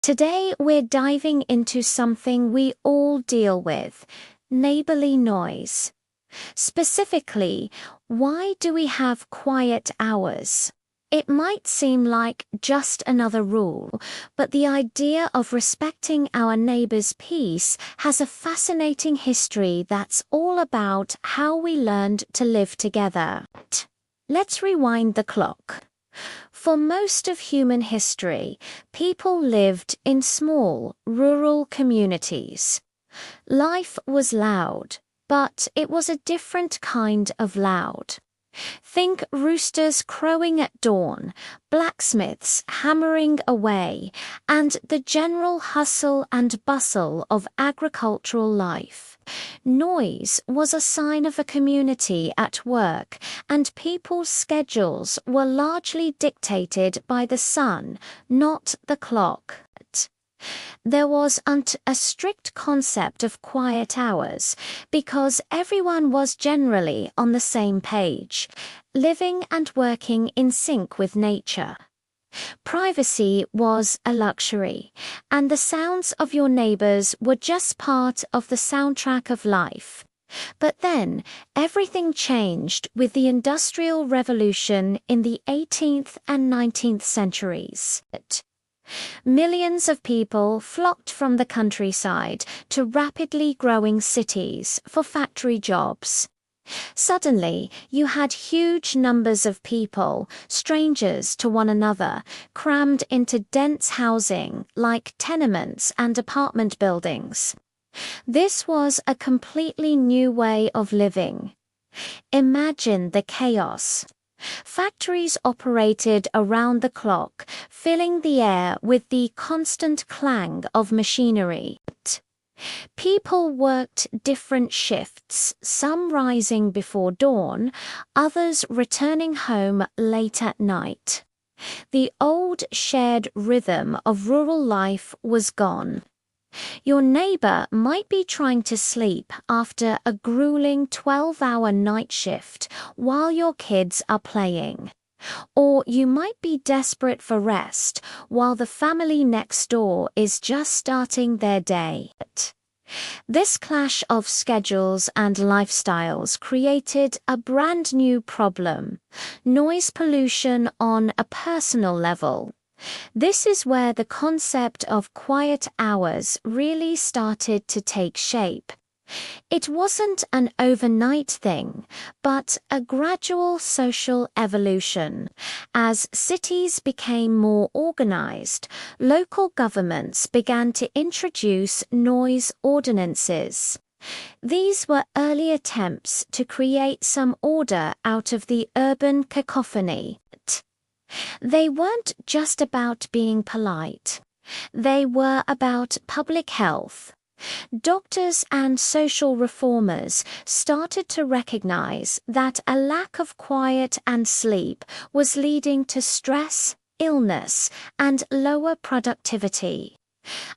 Today we're diving into something we all deal with: neighborly noise. Specifically, why do we have quiet hours? It might seem like just another rule, but the idea of respecting our neighbor's peace has a fascinating history that's all about how we learned to live together. Let's rewind the clock. For most of human history, people lived in small, rural communities. Life was loud, but it was a different kind of loud. Think roosters crowing at dawn, blacksmiths hammering away, and the general hustle and bustle of agricultural life. Noise was a sign of a community at work, and people's schedules were largely dictated by the sun, not the clock. There wasn't a strict concept of quiet hours because everyone was generally on the same page, living and working in sync with nature. Privacy was a luxury, and the sounds of your neighbors were just part of the soundtrack of life. But then, everything changed with the Industrial Revolution in the 18th and 19th centuries. Millions of people flocked from the countryside to rapidly growing cities for factory jobs. Suddenly, you had huge numbers of people, strangers to one another, crammed into dense housing like tenements and apartment buildings. This was a completely new way of living. Imagine the chaos. Factories operated around the clock, filling the air with the constant clang of machinery. People worked different shifts, some rising before dawn, others returning home late at night. The old shared rhythm of rural life was gone. Your neighbor might be trying to sleep after a grueling 12-hour night shift while your kids are playing. Or you might be desperate for rest while the family next door is just starting their day. This clash of schedules and lifestyles created a brand new problem: noise pollution on a personal level. This is where the concept of quiet hours really started to take shape. It wasn't an overnight thing, but a gradual social evolution. As cities became more organized, local governments began to introduce noise ordinances. These were early attempts to create some order out of the urban cacophony. They weren't just about being polite. They were about public health. Doctors and social reformers started to recognize that a lack of quiet and sleep was leading to stress, illness, and lower productivity.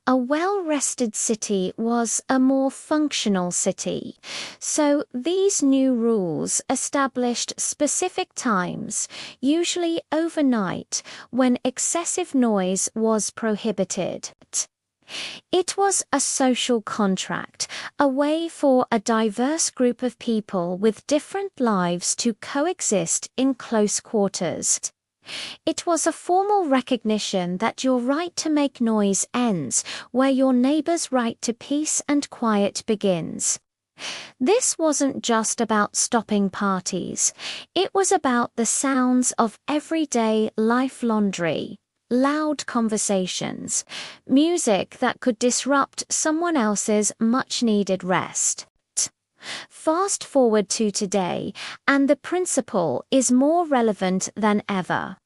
A well-rested city was a more functional city, so these new rules established specific times, usually overnight, when excessive noise was prohibited. It was a social contract, a way for a diverse group of people with different lives to coexist in close quarters. It was a formal recognition that your right to make noise ends where your neighbor's right to peace and quiet begins. This wasn't just about stopping parties. It was about the sounds of everyday life: laundry, loud conversations, music that could disrupt someone else's much-needed rest. Fast forward to today, and the principle is more relevant than ever.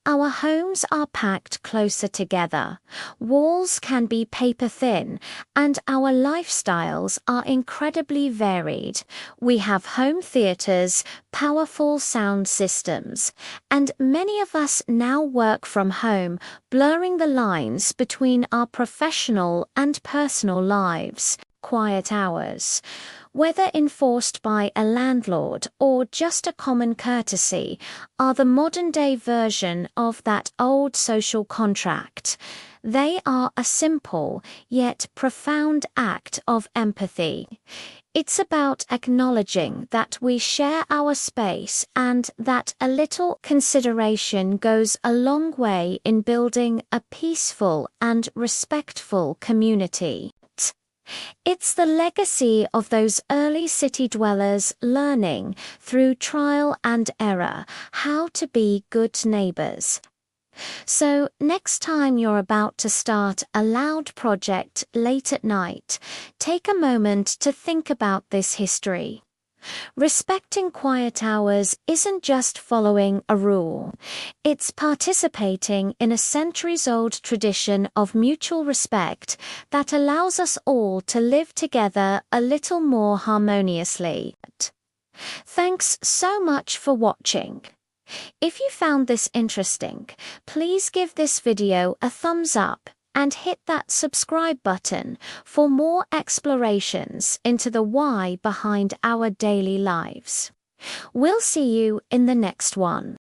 Our homes are packed closer together, walls can be paper thin, and our lifestyles are incredibly varied. We have home theaters, powerful sound systems, and many of us now work from home, blurring the lines between our professional and personal lives. Quiet hours, whether enforced by a landlord or just a common courtesy, are the modern-day version of that old social contract. They are a simple yet profound act of empathy. It's about acknowledging that we share our space and that a little consideration goes a long way in building a peaceful and respectful community. It's the legacy of those early city dwellers learning, through trial and error, how to be good neighbors. So, next time you're about to start a loud project late at night, take a moment to think about this history. Respecting quiet hours isn't just following a rule. It's participating in a centuries-old tradition of mutual respect that allows us all to live together a little more harmoniously. Thanks so much for watching. If you found this interesting, please give this video a thumbs up and hit that subscribe button for more explorations into the why behind our daily lives. We'll see you in the next one.